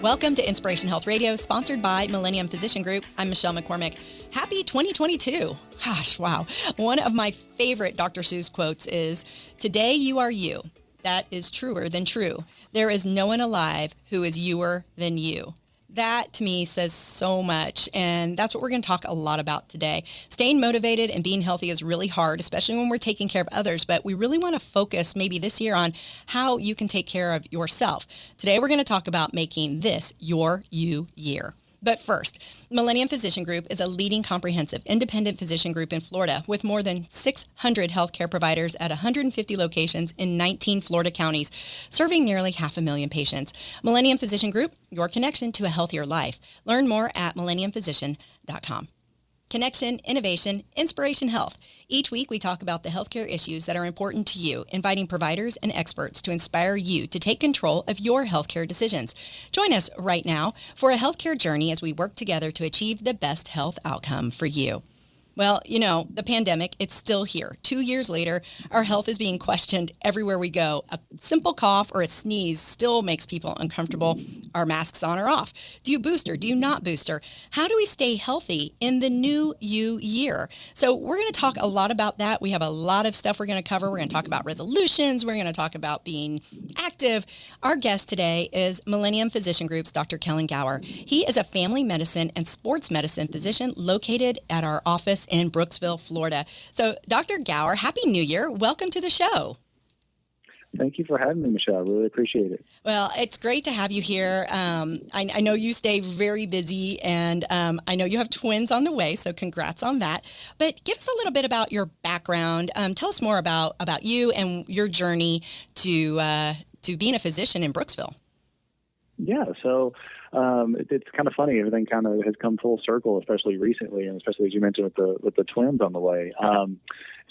Welcome to Inspiration Health Radio, sponsored by Millennium Physician Group. I'm Michelle McCormick. Happy 2022. Gosh, wow. One of my favorite Dr. Seuss quotes is, "Today you are you. That is truer than true. There is no one alive who is youer than you." That, to me, says so much, and that's what we're going to talk a lot about today. Staying motivated and being healthy is really hard, especially when we're taking care of others, but we really want to focus maybe this year on how you can take care of yourself. Today, we're going to talk about making this your you year. But first, Millennium Physician Group is a leading comprehensive independent physician group in Florida with more than 600 healthcare providers at 150 locations in 19 Florida counties, serving nearly 500,000 patients. Millennium Physician Group, your connection to a healthier life. Learn more at millenniumphysician.com. Connection, innovation, inspiration, health. Each week we talk about the healthcare issues that are important to you, inviting providers and experts to inspire you to take control of your healthcare decisions. Join us right now for a healthcare journey as we work together to achieve the best health outcome for you. Well, you know, the pandemic, it's still here. 2 years later, our health is being questioned everywhere we go. A simple cough or a sneeze still makes people uncomfortable. Are masks on or off? Do you booster? Do you not booster? How do we stay healthy in the new you year? So we're going to talk a lot about that. We have a lot of stuff we're going to cover. We're going to talk about resolutions. We're going to talk about being active. Our guest today is Millennium Physician Group's Dr. Kellen Gower. He is a family medicine and sports medicine physician located at our office in Brooksville, Florida. So, Dr. Gower, Happy New Year. Welcome to the show. Thank you for having me, Michelle. I really appreciate it. Well, it's great to have you here. I know you stay very busy, and I know you have twins on the way, so congrats on that. But give us a little bit about your background. Tell us more about you and your journey to being a physician in Brooksville. Yeah, so it's kind of funny. Everything kind of has come full circle, especially recently, and especially as you mentioned with the twins on the way.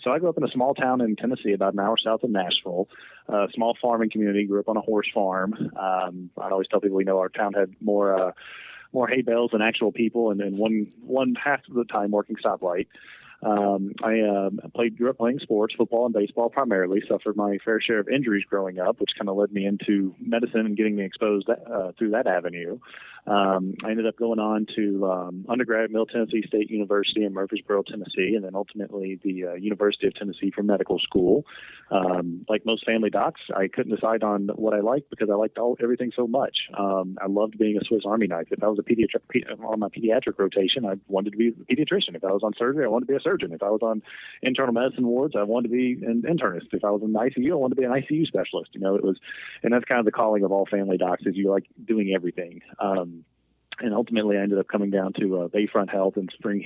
So I grew up in a small town in Tennessee, about an hour south of Nashville, a small farming community. Grew up on a horse farm. I always tell people, our town had more hay bales than actual people, and then one half of the time working stoplight. I grew up playing sports, football and baseball primarily, suffered my fair share of injuries growing up, which kind of led me into medicine and getting me exposed through that avenue. I ended up going on to undergrad at Middle Tennessee State University in Murfreesboro, Tennessee, and then ultimately the University of Tennessee for medical school. Like most family docs, I couldn't decide on what I liked because I liked everything so much. I loved being a Swiss Army knife. If I was on my pediatric rotation, I wanted to be a pediatrician. If I was on surgery, I wanted to be a surgeon. If I was on internal medicine wards, I wanted to be an internist. If I was in the ICU, I wanted to be an ICU specialist. And that's kind of the calling of all family docs, is you like doing everything. And ultimately, I ended up coming down to Bayfront Health in St.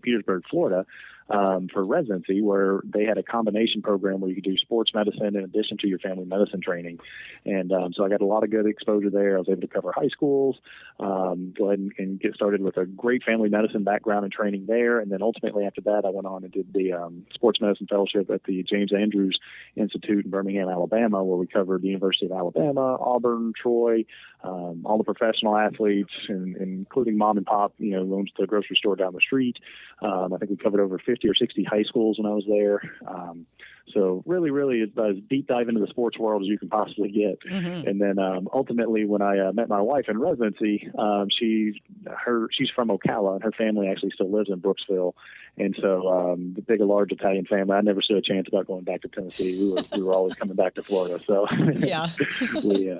Petersburg, Florida, for residency, where they had a combination program where you could do sports medicine in addition to your family medicine training. And so I got a lot of good exposure there. I was able to cover high schools, go ahead and get started with a great family medicine background and training there. And then ultimately after that, I went on and did the sports medicine fellowship at the James Andrews Institute in Birmingham, Alabama, where we covered the University of Alabama, Auburn, Troy, all the professional athletes, and including mom and pop, owns the grocery store down the street. I think we covered over 50 or 60 high schools when I was there. So really as deep dive into the sports world as you can possibly get. Mm-hmm. And then ultimately when I met my wife in residency, she's from Ocala, and her family actually still lives in Brooksville. And so the big, large Italian family, I never stood a chance about going back to Tennessee. We were always coming back to Florida. So yeah, we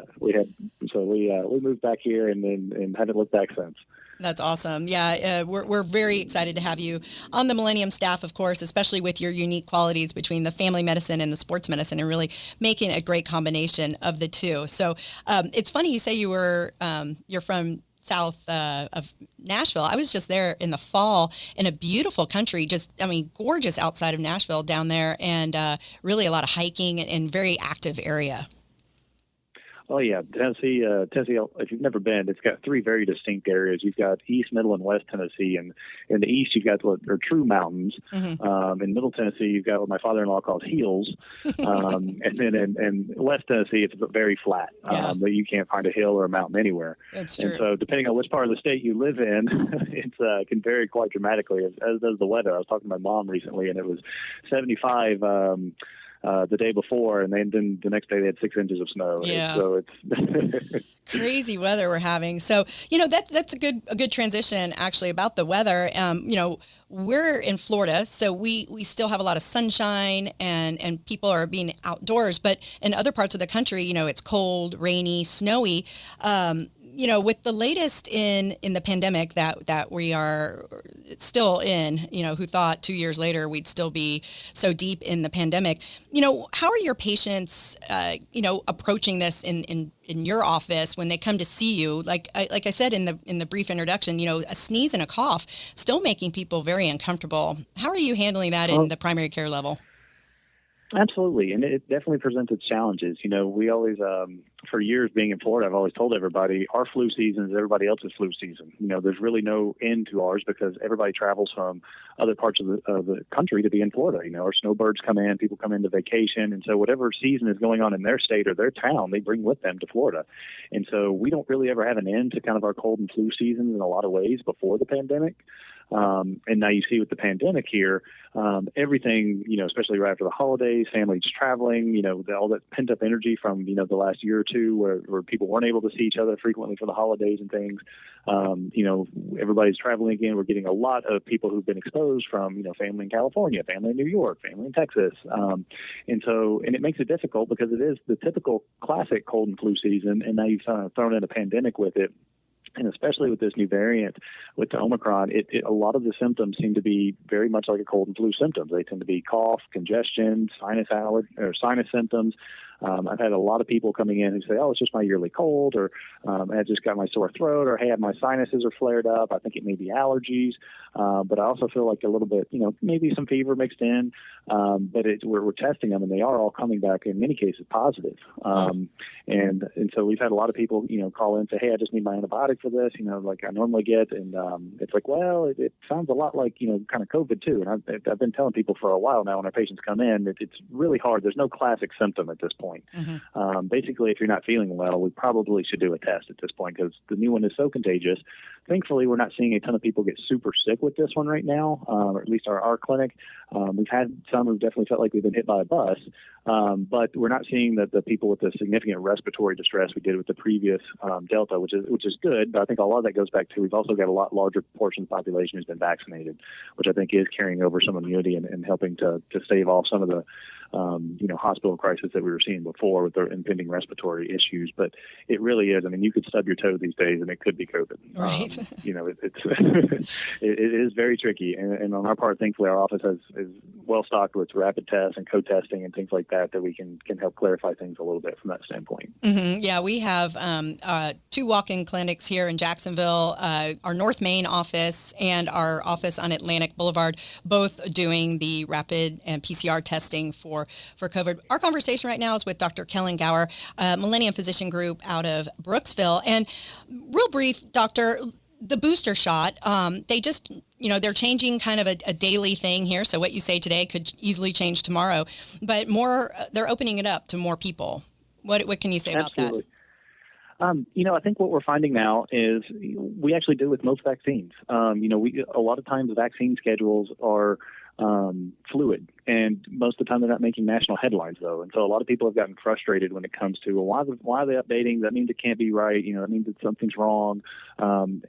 moved back here and haven't looked back since. That's awesome. Yeah, we're very excited to have you on the Millennium staff, of course, especially with your unique qualities between the family medicine and the sports medicine, and really making a great combination of the two. So it's funny you say you're from south of Nashville. I was just there in the fall in a beautiful country, gorgeous outside of Nashville down there, and really a lot of hiking and very active area. Oh, yeah. Tennessee, if you've never been, it's got three very distinct areas. You've got East, Middle, and West Tennessee. And in the East, you've got what are true mountains. Mm-hmm. In Middle Tennessee, you've got what my father-in-law calls hills. And then in West Tennessee, it's very flat. But you can't find a hill or a mountain anywhere. That's true. And so depending on which part of the state you live in, it can vary quite dramatically, as does the weather. I was talking to my mom recently, and it was 75 the day before, and then the next day they had 6 inches of snow. Yeah. So it's crazy weather we're having. So, that's a good transition actually about the weather. We're in Florida, so we still have a lot of sunshine and people are being outdoors, but in other parts of the country, it's cold, rainy, snowy. With the latest in the pandemic that we are still in, who thought 2 years later we'd still be so deep in the pandemic, how are your patients, approaching this in your office when they come to see you? Like I said in the brief introduction, a sneeze and a cough still making people very uncomfortable. How are you handling that in the primary care level? Absolutely, and it definitely presents its challenges. We always, for years being in Florida, I've always told everybody our flu season is everybody else's flu season. There's really no end to ours because everybody travels from other parts of the country to be in Florida. Our snowbirds come in, people come in to vacation, and so whatever season is going on in their state or their town, they bring with them to Florida. And so we don't really ever have an end to kind of our cold and flu seasons in a lot of ways before the pandemic. And now you see with the pandemic here, everything, especially right after the holidays, families traveling, all that pent up energy from, the last year or two where people weren't able to see each other frequently for the holidays and things. Everybody's traveling again. We're getting a lot of people who've been exposed from, family in California, family in New York, family in Texas. And it makes it difficult because it is the typical classic cold and flu season. And now you've thrown in a pandemic with it. And especially with this new variant, with the Omicron, a lot of the symptoms seem to be very much like a cold and flu symptoms. They tend to be cough, congestion, sinus symptoms. I've had a lot of people coming in who say, "Oh, it's just my yearly cold," or "I just got my sore throat," or "Hey, my sinuses are flared up. I think it may be allergies." But I also feel like a little bit, maybe some fever mixed in. But we're testing them, and they are all coming back in many cases positive. And so we've had a lot of people, call in and say, "Hey, I just need my antibiotic for this," like I normally get. And it's like, well, it sounds a lot like, kind of COVID too. And I've been telling people for a while now when our patients come in, it's really hard. There's no classic symptom at this point. Basically, if you're not feeling well, we probably should do a test at this point because the new one is so contagious. Thankfully, we're not seeing a ton of people get super sick with this one right now, or at least our clinic. We've had some who definitely felt like we've been hit by a bus, but we're not seeing the people with the significant respiratory distress we did with the previous Delta, which is good. But I think a lot of that goes back to we've also got a lot larger portion of the population who's been vaccinated, which I think is carrying over some immunity and helping to stave off some of the hospital crisis that we were seeing before with their impending respiratory issues. But it really is. I mean, you could stub your toe these days and it could be COVID. Right. It is very tricky. And on our part, thankfully, our office is well stocked with rapid tests and co-testing and things like that we can help clarify things a little bit from that standpoint. Mm-hmm. Yeah, we have 2 walk-in clinics here in Jacksonville, our North Main office and our office on Atlantic Boulevard, both doing the rapid and PCR testing for COVID. Our conversation right now is with Dr. Kellen Gower, Millennium Physician Group out of Brooksville. And real brief, Doctor, the booster shot, they just, they're changing kind of a daily thing here. So what you say today could easily change tomorrow, but they're opening it up to more people. What can you say about that? I think what we're finding now is we actually do with most vaccines. A lot of times vaccine schedules are fluid, and most of the time they're not making national headlines, though. And so a lot of people have gotten frustrated when it comes to, well, why are they updating? That means it can't be right. That means that something's wrong.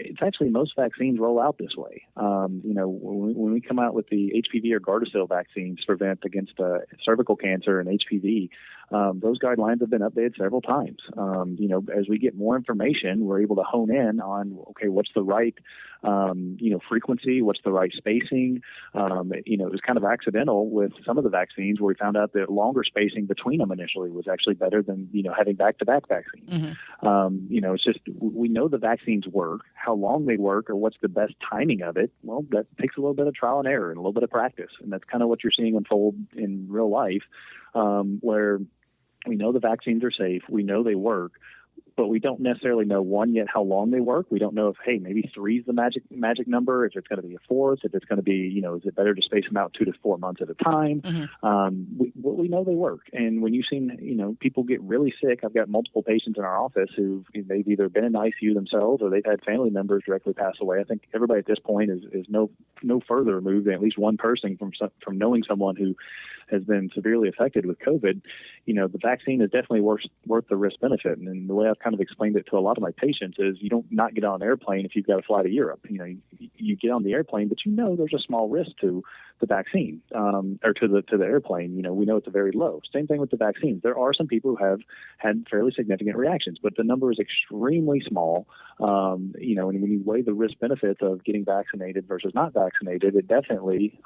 It's actually most vaccines roll out this way. When we come out with the HPV or Gardasil vaccines to prevent against cervical cancer and HPV, those guidelines have been updated several times. As we get more information, we're able to hone in on, okay, what's the right, frequency, what's the right spacing. It was kind of accidental with some of the vaccines where we found out that longer spacing between them initially was actually better than, having back-to-back vaccines. Mm-hmm. It's just, we know the vaccines work. How long they work or what's the best timing of it, well, that takes a little bit of trial and error and a little bit of practice. And that's kind of what you're seeing unfold in real life, where we know the vaccines are safe. We know they work, but we don't necessarily know, one, yet how long they work. We don't know if, hey, maybe 3 is the magic number, if it's going to be a 4th, if it's going to be, is it better to space them out 2 to 4 months at a time? Mm-hmm. We know they work. And when you've seen, people get really sick, I've got multiple patients in our office they've either been in ICU themselves or they've had family members directly pass away. I think everybody at this point is no further removed than at least one person from knowing someone who has been severely affected with COVID, the vaccine is definitely worth the risk benefit. And the way I've kind of explained it to a lot of my patients is you don't not get on an airplane if you've got to fly to Europe. You get on the airplane, but there's a small risk to the vaccine or to the airplane. We know it's very low. Same thing with the vaccines. There are some people who have had fairly significant reactions, but the number is extremely small. And when you weigh the risk benefits of getting vaccinated versus not vaccinated, it definitely,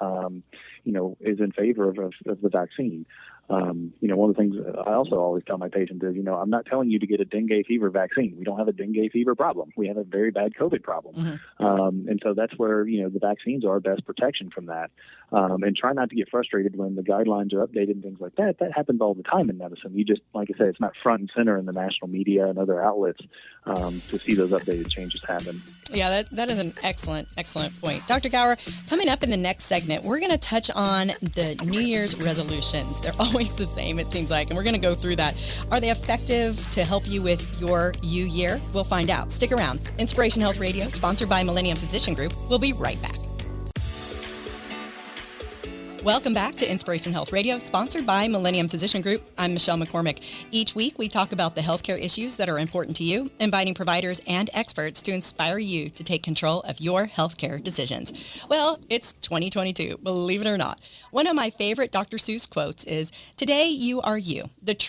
is in favor of the vaccine. One of the things I also always tell my patients is, I'm not telling you to get a dengue fever vaccine. We don't have a dengue fever problem. We have a very bad COVID problem. Mm-hmm. And so that's where, the vaccines are our best protection from that. And try not to get frustrated when the guidelines are updated and things like that. That happens all the time in medicine. You just, like I said, it's not front and center in the national media and other outlets to see those updated changes happen. Yeah, that is an excellent point. Dr. Gower, coming up in the next segment, we're going to touch on the New Year's resolutions. They're always the same, it seems like, and we're going to go through that. Are they effective to help you with your you year? We'll find out. Stick around. Inspiration Health Radio, sponsored by Millennium Physician Group. We'll be right back. Welcome back to Inspiration Health Radio, sponsored by Millennium Physician Group. I'm Michelle McCormick. Each week, we talk about the healthcare issues that are important to you, inviting providers and experts to inspire you to take control of your healthcare decisions. Well, it's 2022, believe it or not. One of my favorite Dr. Seuss quotes is, "Today you are you. That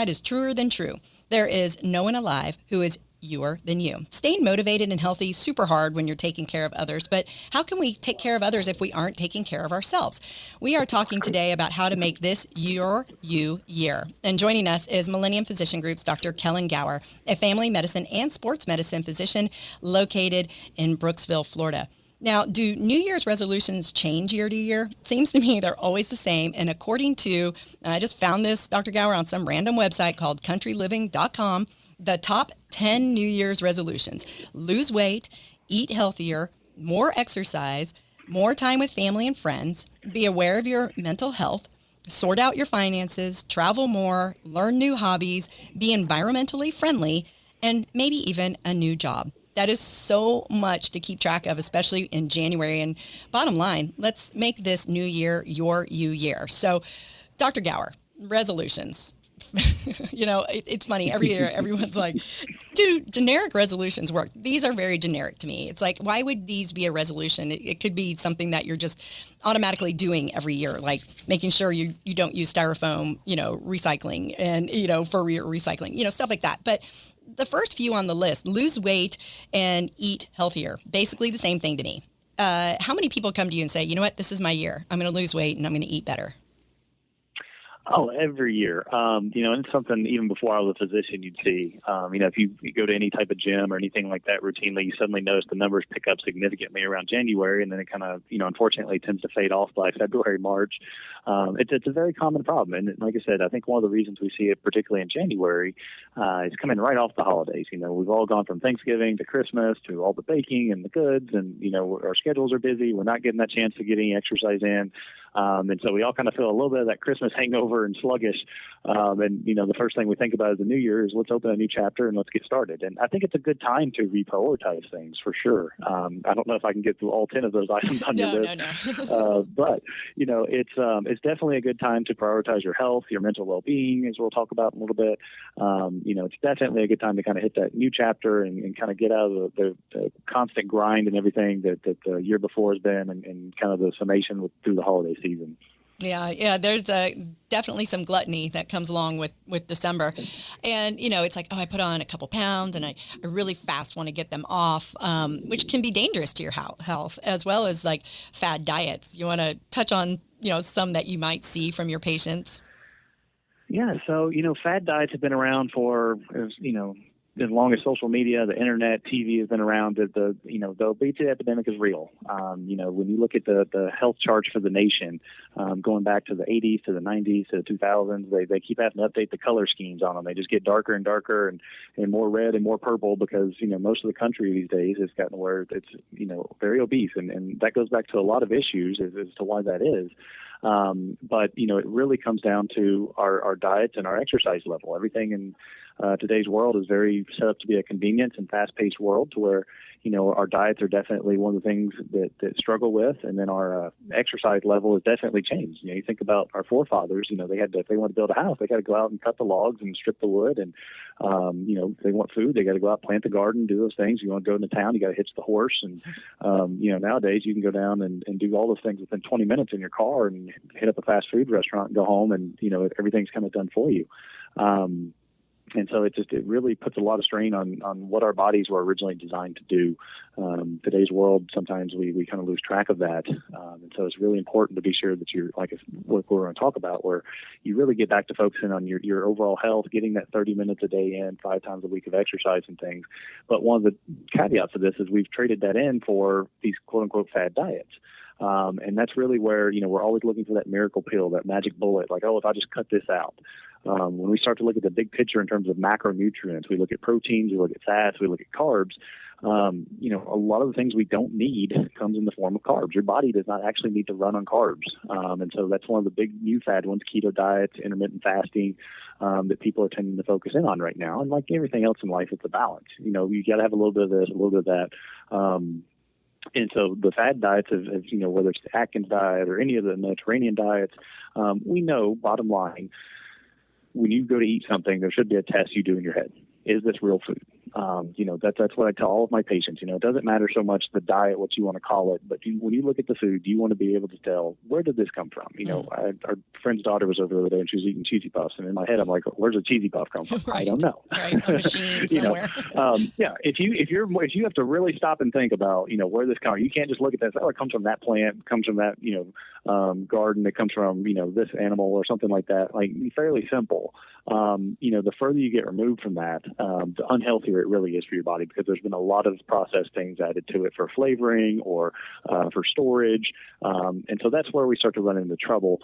is truer than true. There is no one alive who is youer than you." Staying motivated and healthy is super hard when you're taking care of others, but how can we take care of others if we aren't taking care of ourselves? We are talking today about how to make this your you year. And joining us is Millennium Physician Group's Dr. Kellen Gower, a family medicine and sports medicine physician located in Brooksville, Florida. Now, do New Year's resolutions change year to year? Seems to me they're always the same. And according to, I just found this, Dr. Gower, on some random website called countryliving.com, the top 10 New Year's resolutions: lose weight, eat healthier, more exercise, more time with family and friends, be aware of your mental health, sort out your finances, travel more, learn new hobbies, be environmentally friendly, and maybe even a new job. That is so much to keep track of, especially in January. And bottom line, let's make this new year your you year. So, Dr. Gower, resolutions. It's funny. Every year, everyone's like, do generic resolutions work? These are very generic to me. It's like, why would these be a resolution? It could be something that you're just automatically doing every year, like making sure you don't use styrofoam, recycling and, for recycling, stuff like that. But the first few on the list, lose weight and eat healthier, basically the same thing to me. How many people come to you and say, you know what, this is my year. I'm going to lose weight and I'm going to eat better? Oh, every year. And it's something even before I was a physician you'd see. If you go to any type of gym or anything like that routinely, you suddenly notice the numbers pick up significantly around January, and then it kind of, unfortunately tends to fade off by February, March. It's a very common problem. And like I said, I think one of the reasons we see it, particularly in January, is coming right off the holidays. We've all gone from Thanksgiving to Christmas to all the baking and the goods, and, our schedules are busy. We're not getting that chance to get any exercise in. And so we all kind of feel a little bit of that Christmas hangover and sluggish. The first thing we think about as the new year is let's open a new chapter and let's get started. And I think it's a good time to reprioritize things for sure. I don't know if I can get through all 10 of those items on your list. But, it's definitely a good time to prioritize your health, your mental well-being, as we'll talk about in a little bit. It's definitely a good time to kind of hit that new chapter and kind of get out of the constant grind and everything that the year before has been and kind of the summation through the holiday season. Yeah. There's definitely some gluttony that comes along with December. And, it's like, I put on a couple pounds and I really fast want to get them off, which can be dangerous to your health, as well as like fad diets. You want to touch on, some that you might see from your patients? Yeah. So, fad diets have been around for, as long as social media, the internet, TV has been around. The obesity epidemic is real. When you look at the health charts for the nation, going back to the 80s, to the 90s, to the 2000s, they keep having to update the color schemes on them. They just get darker and darker and more red and more purple because, most of the country these days has gotten where it's, very obese. And that goes back to a lot of issues as to why that is. But it really comes down to our diets and our exercise level. Everything in today's world is very set up to be a convenience and fast-paced world to where, our diets are definitely one of the things that struggle with, and then our exercise level has definitely changed. You think about our forefathers. They had to, if they want to build a house, they got to go out and cut the logs and strip the wood, and if they want food, they got to go out, plant the garden, do those things. You want to go into town, you got to hitch the horse, and nowadays you can go down and do all those things within 20 minutes in your car and hit up a fast food restaurant and go home, and everything's kind of done for you. And so it really puts a lot of strain on what our bodies were originally designed to do. Today's world, sometimes we kind of lose track of that. And so it's really important to be sure that you're, like what we're going to talk about, where you really get back to focusing on your overall health, getting that 30 minutes a day in, 5 times a week of exercise and things. But one of the caveats of this is we've traded that in for these quote-unquote fad diets. And that's really where, we're always looking for that miracle pill, that magic bullet, like, if I just cut this out. When we start to look at the big picture in terms of macronutrients, we look at proteins, we look at fats, we look at carbs. A lot of the things we don't need comes in the form of carbs. Your body does not actually need to run on carbs. And so that's one of the big new fad ones, keto diets, intermittent fasting, that people are tending to focus in on right now. And like everything else in life, it's a balance. You got to have a little bit of this, a little bit of that. And so the fad diets, whether it's the Atkins diet or any of the Mediterranean diets, we know, bottom line, when you go to eat something, there should be a test you do in your head. Is this real food? That's what I tell all of my patients. It doesn't matter so much the diet, what you want to call it, but when you look at the food, you want to be able to tell, where did this come from? Our friend's daughter was over the other day and she was eating cheesy puffs, and in my head I'm like, where's a cheesy puff come from? Right. I don't know. Right, a machine somewhere. If you have to really stop and think about where this comes from, you can't just look at that. Oh, it comes from that plant, it comes from that garden, it comes from this animal or something like that. Like, fairly simple. The further you get removed from that, the unhealthier it really is for your body, because there's been a lot of processed things added to it for flavoring or for storage. And so that's where we start to run into trouble,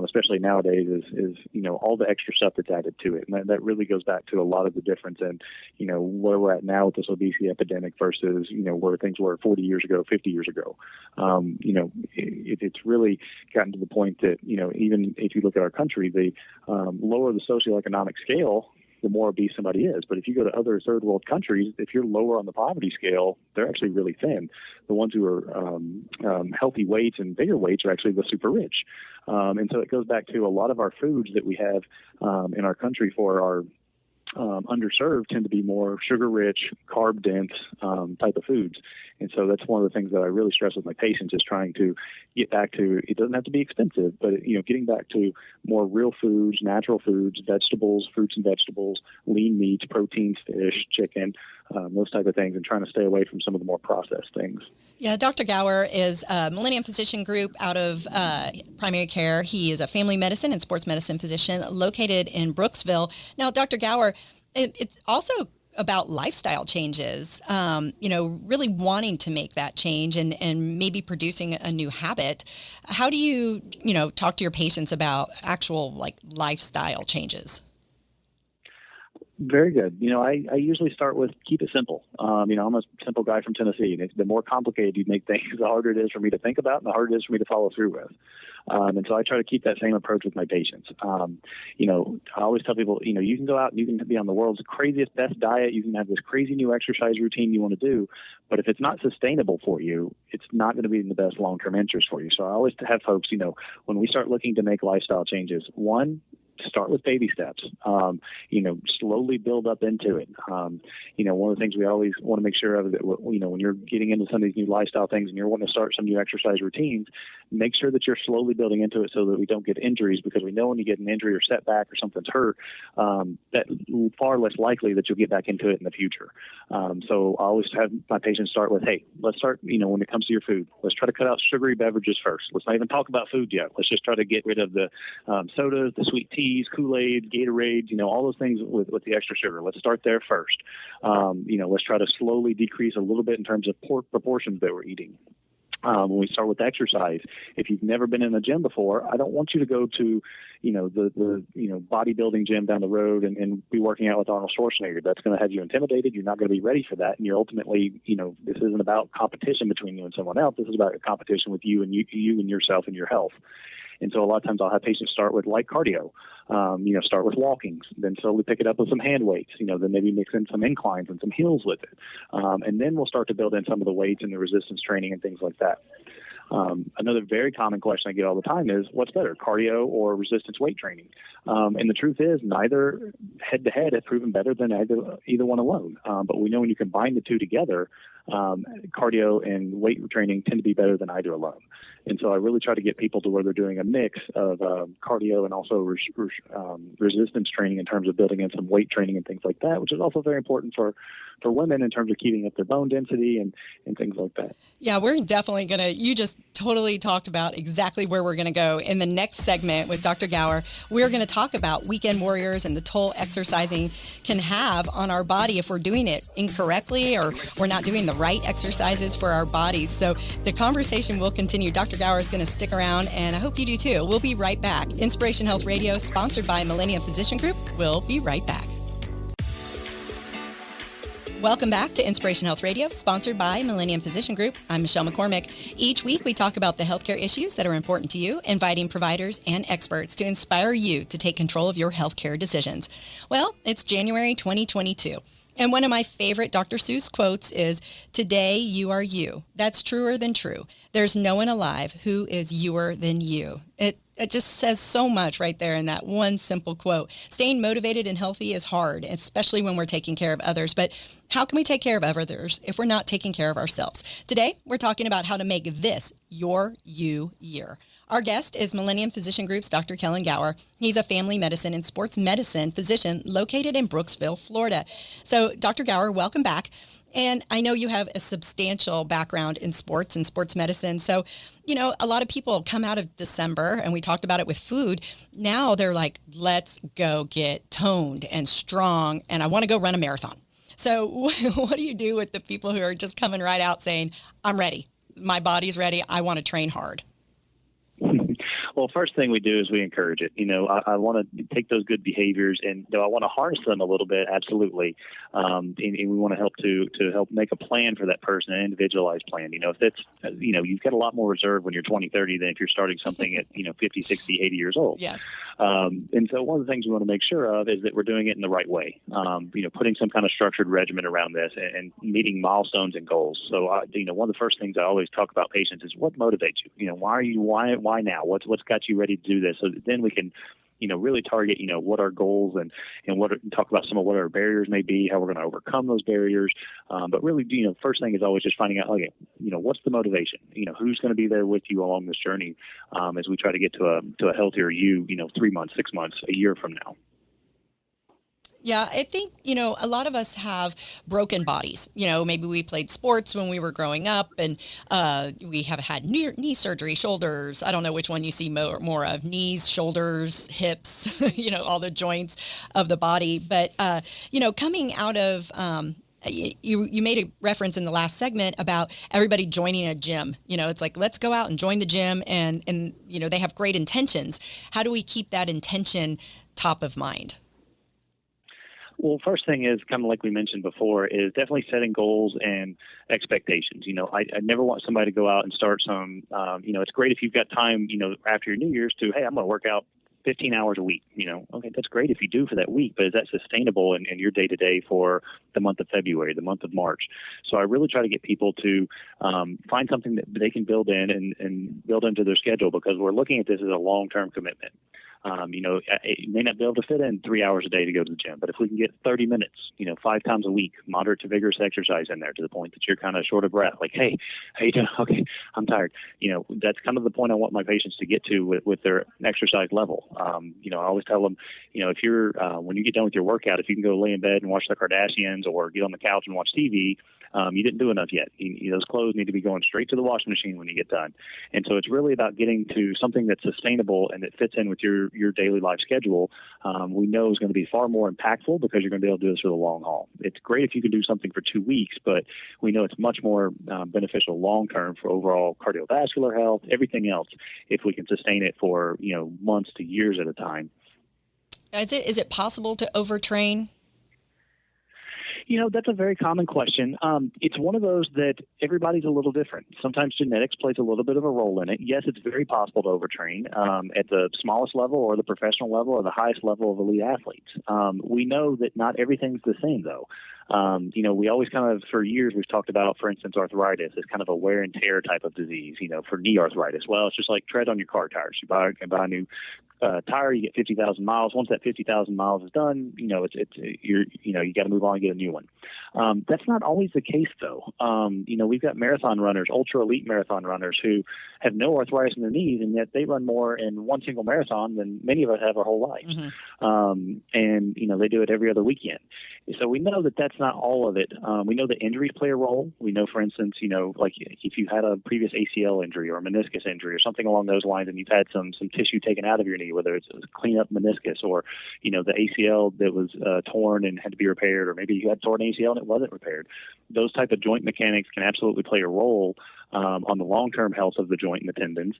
especially nowadays, is all the extra stuff that's added to it. And that really goes back to a lot of the difference in, where we're at now with this obesity epidemic versus, where things were 40 years ago, 50 years ago. It's really gotten to the point that, even if you look at our country, the lower the socioeconomic scale, the more obese somebody is. But if you go to other third world countries, if you're lower on the poverty scale, they're actually really thin. The ones who are healthy weights and bigger weights are actually the super rich. And so it goes back to a lot of our foods that we have in our country for our underserved tend to be more sugar-rich, carb-dense type of foods. And so that's one of the things that I really stress with my patients, is trying to get back to, it doesn't have to be expensive, but, getting back to more real foods, natural foods, vegetables, fruits and vegetables, lean meats, proteins, fish, chicken, those type of things, and trying to stay away from some of the more processed things. Yeah, Dr. Gower is a Millennium Physician Group out of primary care. He is a family medicine and sports medicine physician located in Brooksville. Now, Dr. Gower, it's also about lifestyle changes, really wanting to make that change and maybe producing a new habit. How do you, talk to your patients about actual lifestyle changes? Very good. I usually start with keep it simple. I'm a simple guy from Tennessee, and the more complicated you make things, the harder it is for me to think about and the harder it is for me to follow through with. And so I try to keep that same approach with my patients. I always tell people, you can go out and you can be on the world's craziest, best diet. You can have this crazy new exercise routine you want to do. But if it's not sustainable for you, it's not going to be in the best long-term interest for you. So I always have folks, when we start looking to make lifestyle changes, one, start with baby steps, slowly build up into it. One of the things we always want to make sure of is that, when you're getting into some of these new lifestyle things and you're wanting to start some new exercise routines, make sure that you're slowly building into it so that we don't get injuries, because we know when you get an injury or setback or something's hurt, that far less likely that you'll get back into it in the future. So I always have my patients start with, hey, let's start, when it comes to your food, let's try to cut out sugary beverages first. Let's not even talk about food yet. Let's just try to get rid of the sodas, the sweet teas, Kool-Aid, Gatorade, all those things with the extra sugar. Let's start there first. Let's try to slowly decrease a little bit in terms of proportions that we're eating. When we start with exercise, if you've never been in a gym before, I don't want you to go to, the bodybuilding gym down the road and be working out with Arnold Schwarzenegger. That's going to have you intimidated. You're not going to be ready for that. And you're ultimately, this isn't about competition between you and someone else. This is about a competition with you and yourself and your health. And so a lot of times I'll have patients start with light cardio, start with walking, then slowly pick it up with some hand weights, then maybe mix in some inclines and some hills with it. And then we'll start to build in some of the weights and the resistance training and things like that. Another very common question I get all the time is, what's better, cardio or resistance weight training? And the truth is, neither head-to-head have proven better than either one alone. But we know when you combine the two together, cardio and weight training tend to be better than either alone. And so I really try to get people to where they're doing a mix of cardio and also resistance training in terms of building in some weight training and things like that, which is also very important for women in terms of keeping up their bone density and things like that. Yeah, we're definitely going to, you just totally talked about exactly where we're going to go. In the next segment with Dr. Gower, we're going to talk about weekend warriors and the toll exercising can have on our body if we're doing it incorrectly or we're not doing the right exercises for our bodies. So the conversation will continue. Dr. Gower is going to stick around, and I hope you do too. We'll be right back. Inspiration Health Radio, sponsored by Millennium Physician Group. We'll be right back. Welcome back to Inspiration Health Radio, sponsored by Millennium Physician Group. I'm Michelle McCormick. Each week, we talk about the healthcare issues that are important to you, inviting providers and experts to inspire you to take control of your healthcare decisions. Well, it's January 2022. And one of my favorite Dr. Seuss quotes is, "Today you are you." That's truer than true. There's no one alive who is youer than you. It just says so much right there in that one simple quote. Staying motivated and healthy is hard, especially when we're taking care of others. But how can we take care of others if we're not taking care of ourselves? Today, we're talking about how to make this your you year. Our guest is Millennium Physician Group's Dr. Kellen Gower. He's a family medicine and sports medicine physician located in Brooksville, Florida. So, Dr. Gower, welcome back. And I know you have a substantial background in sports and sports medicine. So, a lot of people come out of December, and we talked about it with food. Now they're like, let's go get toned and strong, and I want to go run a marathon. So what do you do with the people who are just coming right out saying, I'm ready, my body's ready, I want to train hard? Well, first thing we do is we encourage it. I want to take those good behaviors, and I want to harness them a little bit, absolutely. And we want to help to help make a plan for that person, an individualized plan. If that's, you've got a lot more reserve when you're 20, 30 than if you're starting something at, 50, 60, 80 years old. Yes. And so one of the things we want to make sure of is that we're doing it in the right way. Putting some kind of structured regimen around this and meeting milestones and goals. So, one of the first things I always talk about patients is what motivates you. Why now? What's got you ready to do this? So that then we can, really target, what our goals and talk about some of what our barriers may be, how we're going to overcome those barriers. But really, first thing is always just finding out, okay, what's the motivation? Who's going to be there with you along this journey as we try to get to a healthier you, 3 months, 6 months, a year from now. Yeah, I think, a lot of us have broken bodies. Maybe we played sports when we were growing up and we have had knee surgery, shoulders. I don't know which one you see more of, knees, shoulders, hips, all the joints of the body. But, coming out of you made a reference in the last segment about everybody joining a gym. It's like, let's go out and join the gym and they have great intentions. How do we keep that intention top of mind? Well, first thing is kind of like we mentioned before is definitely setting goals and expectations. I never want somebody to go out and start some, it's great if you've got time, after your New Year's to, hey, I'm going to work out 15 hours a week. Okay, that's great if you do for that week, but is that sustainable in your day to day for the month of February, the month of March? So I really try to get people to find something that they can build in and build into their schedule, because we're looking at this as a long-term commitment. You may not be able to fit in 3 hours a day to go to the gym, but if we can get 30 minutes, 5 times a week, moderate to vigorous exercise in there to the point that you're kind of short of breath, like, hey, how you doing? Okay, I'm tired. That's kind of the point I want my patients to get to with their exercise level. I always tell them, if you're, when you get done with your workout, if you can go lay in bed and watch the Kardashians or get on the couch and watch TV, you didn't do enough yet. Those clothes need to be going straight to the washing machine when you get done. And so it's really about getting to something that's sustainable and that fits in with your daily life schedule. We know is going to be far more impactful because you're going to be able to do this for the long haul. It's great if you can do something for 2 weeks, but we know it's much more beneficial long term for overall cardiovascular health, everything else, if we can sustain it for months to years at a time. Is it possible to overtrain? That's a very common question. It's one of those that everybody's a little different. Sometimes genetics plays a little bit of a role in it. Yes, it's very possible to overtrain at the smallest level or the professional level or the highest level of elite athletes. We know that not everything's the same, though. We always kind of, for years, we've talked about, for instance, arthritis as kind of a wear and tear type of disease, for knee arthritis. Well, it's just like tread on your car tires. You buy a new tire, you get 50,000 miles. Once that 50,000 miles is done, you got to move on and get a new one. That's not always the case, though. We've got marathon runners, ultra elite marathon runners who have no arthritis in their knees, and yet they run more in one single marathon than many of us have our whole lives. Mm-hmm. They do it every other weekend. So we know that that's not all of it. We know that injuries play a role. We know, for instance, like if you had a previous ACL injury or a meniscus injury or something along those lines, and you've had some tissue taken out of your knee, whether it's a clean up meniscus or, the ACL that was torn and had to be repaired, or maybe you had torn ACL and it wasn't repaired. Those type of joint mechanics can absolutely play a role on the long-term health of the joint and the tendons.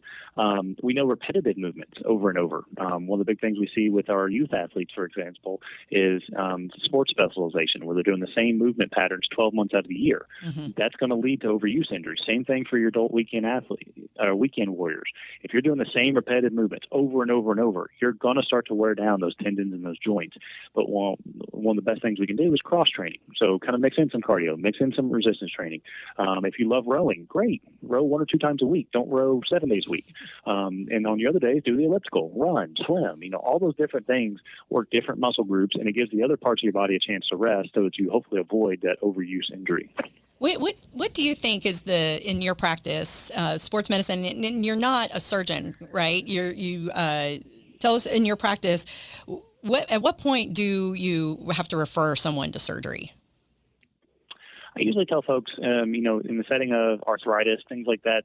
We know repetitive movements over and over. One of the big things we see with our youth athletes, for example, is sports specialization, where they're doing the same movement patterns 12 months out of the year. Mm-hmm. That's going to lead to overuse injuries. Same thing for your adult weekend weekend warriors. If you're doing the same repetitive movements over and over and over, you're going to start to wear down those tendons and those joints. But one of the best things we can do is cross-training. So kind of mix in some cardio, mix in some resistance training. If you love rowing, great. Row 1 or 2 times a week. Don't row 7 days a week. And on the other days, do the elliptical, run, swim. All those different things work different muscle groups, and it gives the other parts of your body a chance to rest so that you hopefully avoid that overuse injury. What do you think is in your practice, sports medicine, and you're not a surgeon, right? You tell us in your practice, at what point do you have to refer someone to surgery? I usually tell folks, in the setting of arthritis, things like that,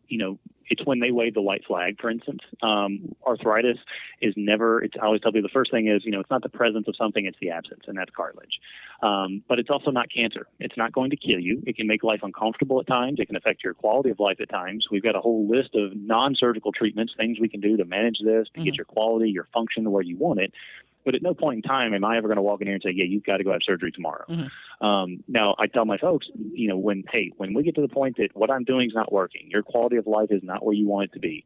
it's when they wave the white flag, for instance. Arthritis is never, I always tell people the first thing is, it's not the presence of something, it's the absence, and that's cartilage. But it's also not cancer. It's not going to kill you. It can make life uncomfortable at times. It can affect your quality of life at times. We've got a whole list of non-surgical treatments, things we can do to manage this, to get your quality, your function to where you want it. But at no point in time am I ever going to walk in here and say, yeah, you've got to go have surgery tomorrow. Mm-hmm. Now, I tell my folks, when we get to the point that what I'm doing is not working, your quality of life is not where you want it to be,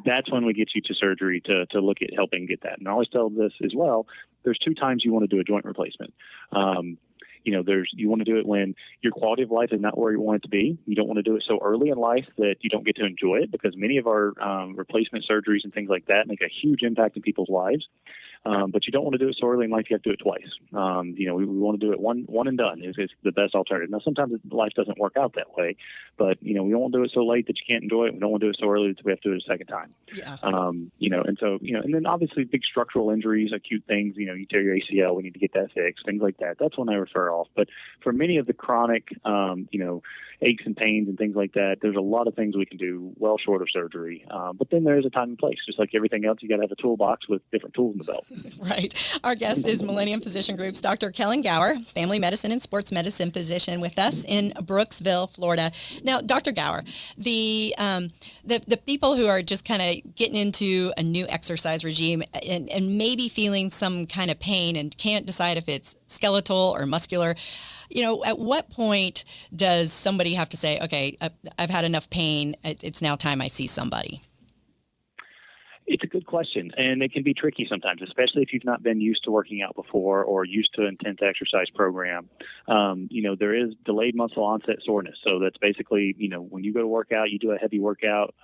that's when we get you to surgery to look at helping get that. And I always tell this as well, there's 2 times you want to do a joint replacement. You want to do it when your quality of life is not where you want it to be. You don't want to do it so early in life that you don't get to enjoy it, because many of our replacement surgeries and things like that make a huge impact in people's lives. But you don't want to do it so early in life. You have to do it twice. We want to do it one and done is the best alternative. Now, sometimes life doesn't work out that way, but, we don't want to do it so late that you can't enjoy it. We don't want to do it so early that we have to do it a second time. Yeah. And then obviously big structural injuries, acute things, you tear your ACL, we need to get that fixed, things like that. That's when I refer off. But for many of the chronic, aches and pains and things like that, there's a lot of things we can do well short of surgery. But then there's a time and place. Just like everything else, you got to have a toolbox with different tools in the belt. Right. Our guest is Millennium Physician Group's Dr. Kellen Gower, family medicine and sports medicine physician with us in Brooksville, Florida. Now, Dr. Gower, the people who are just kind of getting into a new exercise regime and maybe feeling some kind of pain and can't decide if it's skeletal or muscular, at what point does somebody have to say, okay, I've had enough pain, it's now time I see somebody? It's a good question, and it can be tricky sometimes, especially if you've not been used to working out before or used to an intense exercise program. There is delayed muscle onset soreness. So that's basically, when you go to work out, you do a heavy workout,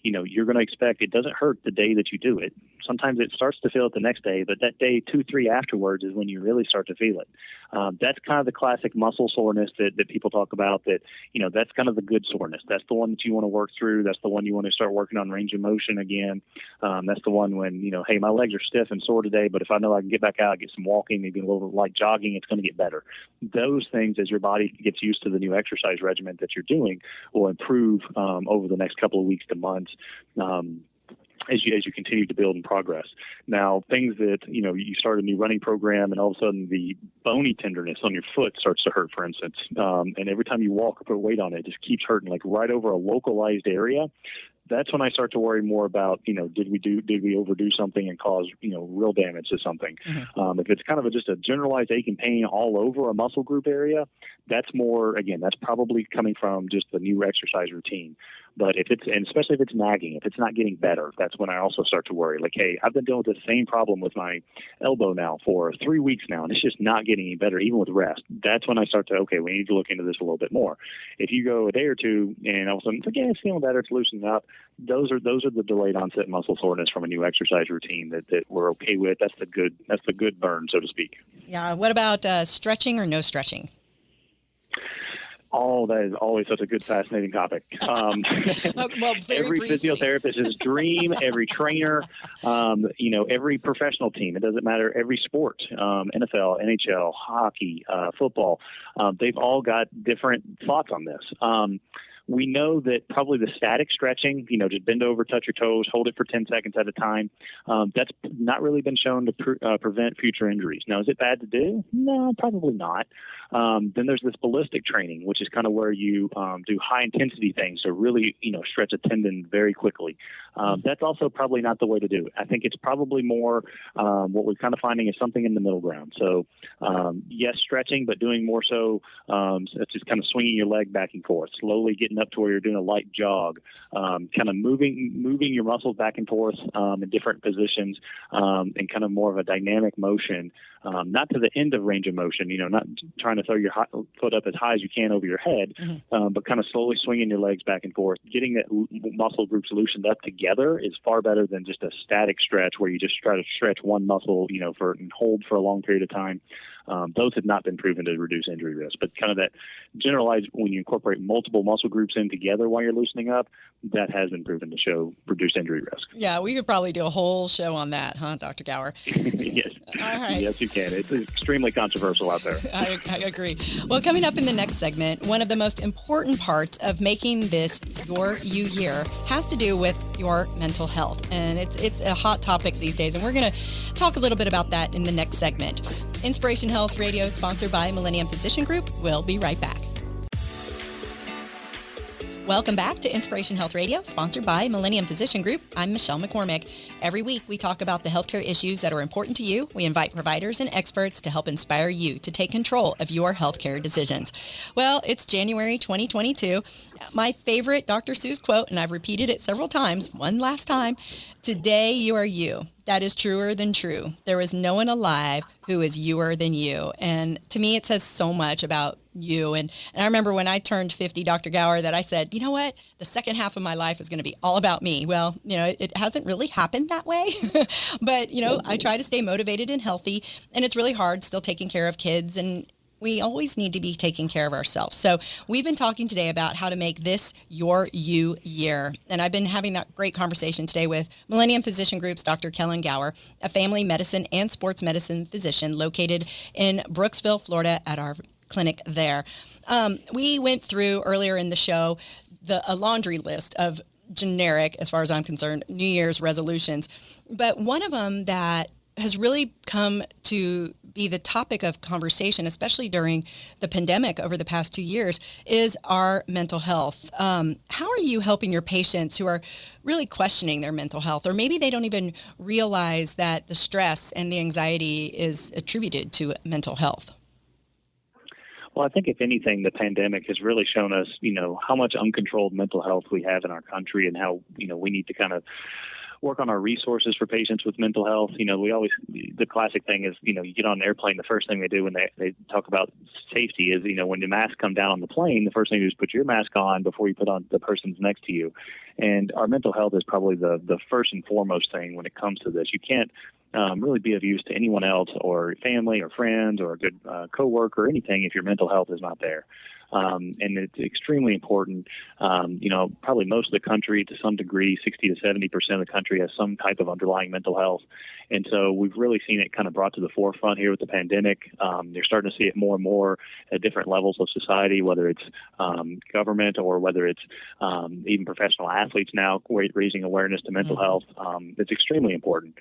you're going to expect it doesn't hurt the day that you do it. Sometimes it starts to feel it the next day, but that day 2, 3 afterwards is when you really start to feel it. That's kind of the classic muscle soreness that people talk about, that's kind of the good soreness. That's the one that you want to work through. That's the one you want to start working on range of motion again. That's the one when, hey, my legs are stiff and sore today, but if I know I can get back out, get some walking, maybe a little light jogging, it's going to get better. Those things, as your body gets used to the new exercise regimen that you're doing, will improve over the next couple of weeks to months. As you continue to build and progress. Now, things that, you start a new running program and all of a sudden the bony tenderness on your foot starts to hurt, for instance, and every time you walk or put weight on it, it just keeps hurting, like right over a localized area. that's when I start to worry more about, did we overdo something and cause, real damage to something? Mm-hmm. If it's kind of just a generalized ache and pain all over a muscle group area, that's more, again, that's probably coming from just the new exercise routine. But and especially if it's nagging, if it's not getting better, that's when I also start to worry. Like, hey, I've been dealing with the same problem with my elbow now for 3 weeks now, and it's just not getting any better, even with rest. That's when I start to, okay, we need to look into this a little bit more. If you go a day or two and all of a sudden, okay, it's feeling better, it's loosening up, those are the delayed onset muscle soreness from a new exercise routine that we're okay with. That's the good burn, so to speak. Yeah. What about stretching or no stretching? Oh, that is always such a good, fascinating topic. Every briefly. physiotherapist's dream, every trainer, every professional team. It doesn't matter. Every sport, NFL, NHL, hockey, football. They've all got different thoughts on this. We know that probably the static stretching, just bend over, touch your toes, hold it for 10 seconds at a time, that's not really been shown to prevent future injuries. Now, is it bad to do? No, probably not. Then there's this ballistic training, which is kind of where you do high-intensity things, so really, stretch a tendon very quickly. That's also probably not the way to do it. I think it's probably more what we're kind of finding is something in the middle ground. So, yes, stretching, but doing more so such as kind of swinging your leg back and forth, slowly getting up to where you're doing a light jog, kind of moving your muscles back and forth in different positions, and kind of more of a dynamic motion, not to the end of range of motion, not trying to throw your foot up as high as you can over your head, but kind of slowly swinging your legs back and forth. Getting that muscle groups loosened up together is far better than just a static stretch where you just try to stretch one muscle, and hold for a long period of time. Those have not been proven to reduce injury risk, but kind of that generalized, when you incorporate multiple muscle groups in together while you're loosening up, that has been proven to show reduced injury risk. Yeah, we could probably do a whole show on that, huh, Dr. Gower? Yes. All right. Yes, you can. It's extremely controversial out there. I agree. Well, coming up in the next segment, one of the most important parts of making this your you year has to do with your mental health. And it's a hot topic these days. And we're going to talk a little bit about that in the next segment. Inspiration Health Radio, sponsored by Millennium Physician Group. We'll be right back. Welcome back to Inspiration Health Radio, sponsored by Millennium Physician Group. I'm Michelle McCormick. Every week, we talk about the healthcare issues that are important to you. We invite providers and experts to help inspire you to take control of your healthcare decisions. Well, it's January 2022. My favorite Dr. Seuss quote, and I've repeated it several times, one last time, today you are you. That is truer than true. There is no one alive who is youer than you. And to me, it says so much about you. And I remember when I turned 50, Dr. Gower, that I said, you know what? The second half of my life is going to be all about me. Well, it hasn't really happened that way. But, I try to stay motivated and healthy. And it's really hard still taking care of kids, and we always need to be taking care of ourselves. So we've been talking today about how to make this your you year. And I've been having that great conversation today with Millennium Physician Group's Dr. Kellen Gower, a family medicine and sports medicine physician located in Brooksville, Florida, at our clinic there. We went through earlier in the show a laundry list of generic, as far as I'm concerned, New Year's resolutions. But one of them that has really come to be the topic of conversation, especially during the pandemic over the past 2 years, is our mental health. How are you helping your patients who are really questioning their mental health, or maybe they don't even realize that the stress and the anxiety is attributed to mental health? Well, I think if anything, the pandemic has really shown us, how much uncontrolled mental health we have in our country, and how, we need to kind of work on our resources for patients with mental health. The classic thing is, you get on an airplane, the first thing they do when they talk about safety is, when the masks come down on the plane, the first thing you do is put your mask on before you put on the person's next to you. And our mental health is probably the first and foremost thing when it comes to this. You can't really be of use to anyone else, or family or friends or a good coworker or anything, if your mental health is not there. And it's extremely important. Probably most of the country, to some degree, 60 to 70% of the country has some type of underlying mental health. And so we've really seen it kind of brought to the forefront here with the pandemic. You're starting to see it more and more at different levels of society, whether it's government or whether it's even professional athletes now raising awareness to mental health. It's extremely important.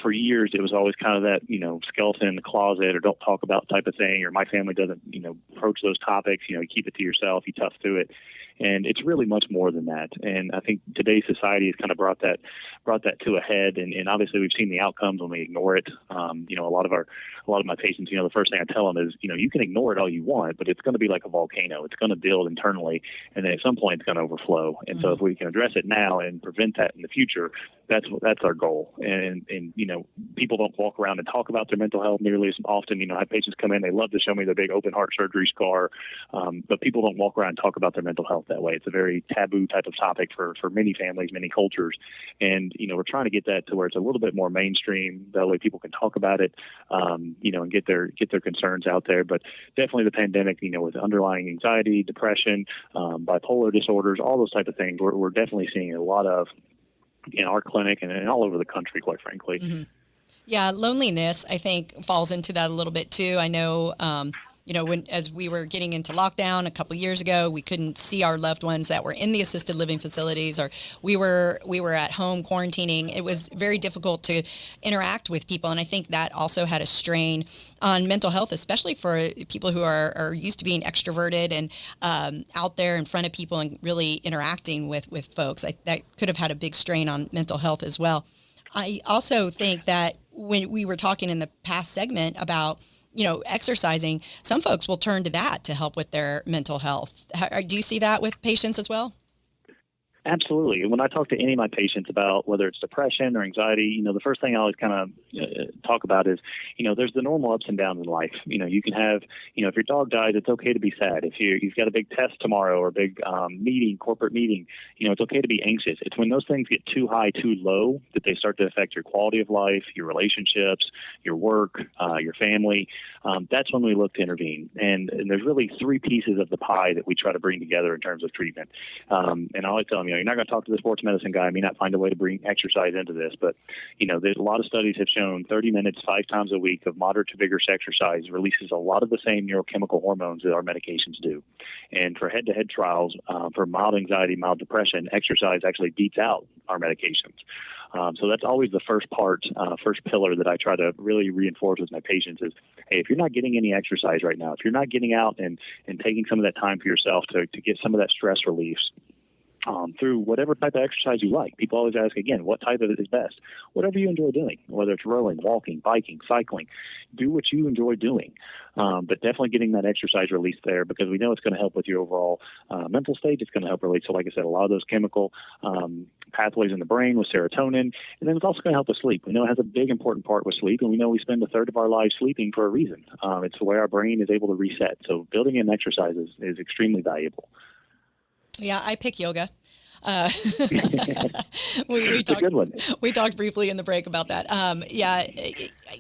For years, it was always kind of that, skeleton in the closet, or don't talk about type of thing, or my family doesn't, approach those topics, you keep it to yourself, you tough through it. And it's really much more than that. And I think today's society has kind of brought that to a head. And obviously we've seen the outcomes when we ignore it. A lot of my patients, the first thing I tell them is, you can ignore it all you want, but it's going to be like a volcano. It's going to build internally, and then at some point it's going to overflow. And so if we can address it now and prevent that in the future, that's our goal. And people don't walk around and talk about their mental health nearly as often. I have patients come in, they love to show me their big open heart surgery scar, but people don't walk around and talk about their mental health that way. It's a very taboo type of topic for many families, many cultures. And, we're trying to get that to where it's a little bit more mainstream. That way people can talk about it, and get their concerns out there. But definitely the pandemic, with underlying anxiety, depression, bipolar disorders, all those type of things, we're definitely seeing a lot of in our clinic and all over the country, quite frankly. Mm-hmm. Yeah, loneliness, I think, falls into that a little bit too. I know, as we were getting into lockdown a couple of years ago, we couldn't see our loved ones that were in the assisted living facilities, or we were at home quarantining. It was very difficult to interact with people, and I think that also had a strain on mental health, especially for people who are used to being extroverted and out there in front of people and really interacting with folks. That could have had a big strain on mental health as well. I also think that when we were talking in the past segment about, exercising, some folks will turn to that to help with their mental health. Do you see that with patients as well? Absolutely. When I talk to any of my patients about whether it's depression or anxiety, the first thing I always kind of talk about is, there's the normal ups and downs in life. You can have, if your dog dies, it's okay to be sad. If you've got a big test tomorrow or a big corporate meeting, it's okay to be anxious. It's when those things get too high, too low, that they start to affect your quality of life, your relationships, your work, your family. That's when we look to intervene. And there's really three pieces of the pie that we try to bring together in terms of treatment. And I always tell them, you're not going to talk to the sports medicine guy. I may not find a way to bring exercise into this, but, there's a lot of studies have shown 30 minutes, 5 times a week of moderate to vigorous exercise releases a lot of the same neurochemical hormones that our medications do. And for head-to-head trials, for mild anxiety, mild depression, exercise actually beats out our medications. So that's always the first pillar that I try to really reinforce with my patients is, hey, if you're not getting any exercise right now, if you're not getting out and taking some of that time for yourself to get some of that stress relief, through whatever type of exercise you like. People always ask, again, what type of it is best? Whatever you enjoy doing, whether it's rowing, walking, biking, cycling, do what you enjoy doing. But definitely getting that exercise release there, because we know it's going to help with your overall mental state. It's going to help release, so like I said, a lot of those chemical pathways in the brain with serotonin. And then it's also going to help with sleep. We know it has a big important part with sleep, and we know we spend a third of our lives sleeping for a reason. It's the way our brain is able to reset. So building in exercise is extremely valuable. Yeah, I pick yoga. We talked briefly in the break about that.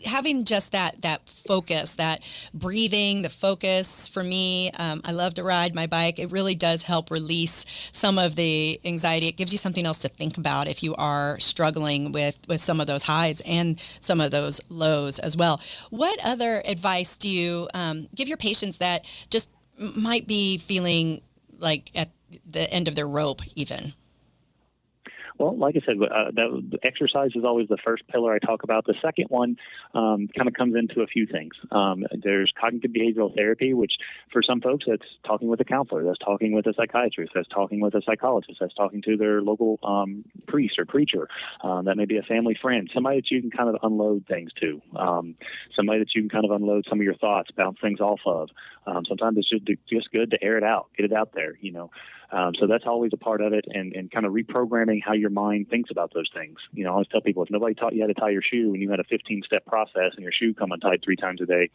Having just that focus, that breathing, the focus for me. I love to ride my bike. It really does help release some of the anxiety. It gives you something else to think about if you are struggling with some of those highs and some of those lows as well. What other advice do you give your patients that just might be feeling like at the end of their rope even? Well, like I said, that exercise is always the first pillar I talk about. The second one kind of comes into a few things. There's cognitive behavioral therapy, which for some folks, that's talking with a counselor, that's talking with a psychiatrist, that's talking with a psychologist, that's talking to their local priest or preacher. That may be a family friend, somebody that you can kind of unload things to, somebody that you can kind of unload some of your thoughts, bounce things off of. Sometimes it's just good to air it out, get it out there, So that's always a part of it, and kind of reprogramming how your mind thinks about those things. I always tell people, if nobody taught you how to tie your shoe and you had a 15-step process and your shoe come untied 3 times a day,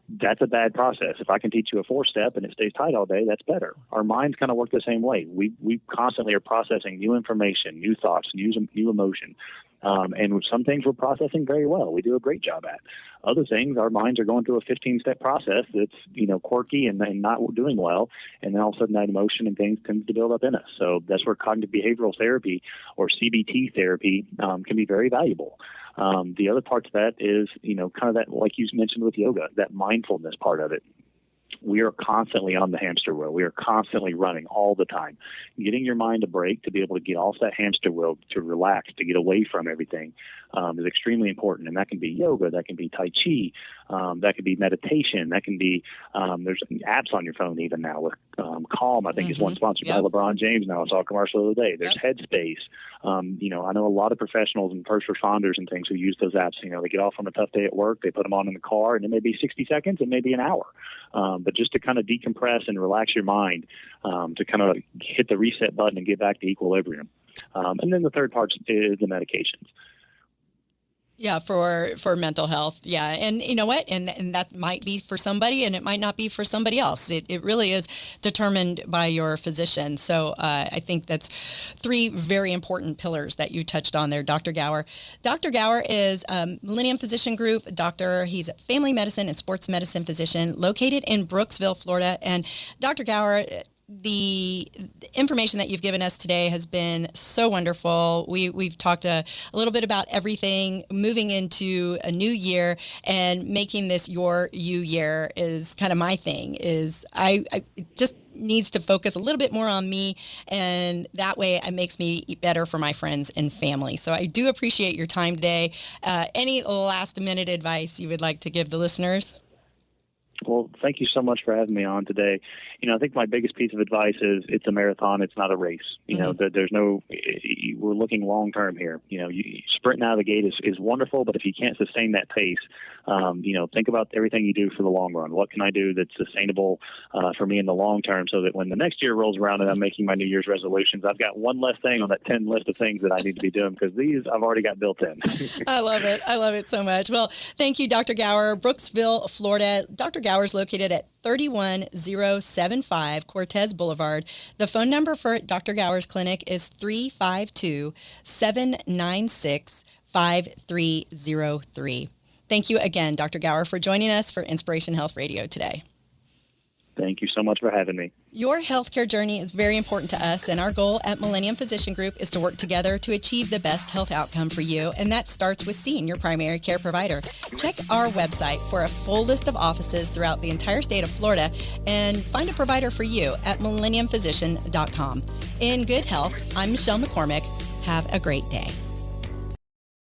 that's a bad process. If I can teach you a 4-step and it stays tight all day, that's better. Our minds kind of work the same way. We constantly are processing new information, new thoughts, new emotion. And some things we're processing very well. We do a great job at. Other things, our minds are going through a 15-step process that's, quirky and not doing well. And then all of a sudden that emotion and things tend to build up in us. So that's where cognitive behavioral therapy or CBT therapy can be very valuable. The other part of that is, kind of that, like you mentioned with yoga, that mindfulness part of it. We are constantly on the hamster wheel. We are constantly running all the time. Getting your mind a break to be able to get off that hamster wheel, to relax, to get away from everything, is extremely important. And that can be yoga, that can be Tai Chi, that could be meditation, that can be, there's apps on your phone even now with Calm, I think is one sponsored by LeBron James now. I saw a commercial the other day. There's Headspace. I know a lot of professionals and first responders and things who use those apps. They get off on a tough day at work, they put them on in the car, and it may be 60 seconds, it may be an hour. But just to kind of decompress and relax your mind, to kind of hit the reset button and get back to equilibrium. And then the third part is the medications. Yeah, for mental health. Yeah. And you know what? And that might be for somebody and it might not be for somebody else. It really is determined by your physician. So I think that's three very important pillars that you touched on there, Dr. Gower. Dr. Gower is Millennium Physician Group doctor. He's a family medicine and sports medicine physician located in Brooksville, Florida. And Dr. Gower, the information that you've given us today has been so wonderful. We've talked a little bit about everything moving into a new year, and making this your you year is kind of my thing. Is I just needs to focus a little bit more on me, and that way it makes me eat better for my friends and family. So I do appreciate your time today. Any last minute advice you would like to give the listeners? Well, thank you so much for having me on today. I think my biggest piece of advice is it's a marathon. It's not a race. There's no, we're looking long term here. Sprinting out of the gate is wonderful, but if you can't sustain that pace, think about everything you do for the long run. What can I do that's sustainable for me in the long term, so that when the next year rolls around and I'm making my New Year's resolutions, I've got one less thing on that 10 list of things that I need to be doing, because these I've already got built in. I love it. I love it so much. Well, thank you, Dr. Gower, Brooksville, Florida. Dr. Gower is located at 31075 Cortez Boulevard. The phone number for Dr. Gower's clinic is 352-796-5303. Thank you again, Dr. Gower, for joining us for Inspiration Health Radio today. Thank you so much for having me. Your healthcare journey is very important to us, and our goal at Millennium Physician Group is to work together to achieve the best health outcome for you, and that starts with seeing your primary care provider. Check our website for a full list of offices throughout the entire state of Florida, and find a provider for you at millenniumphysician.com. In good health, I'm Michelle McCormick. Have a great day.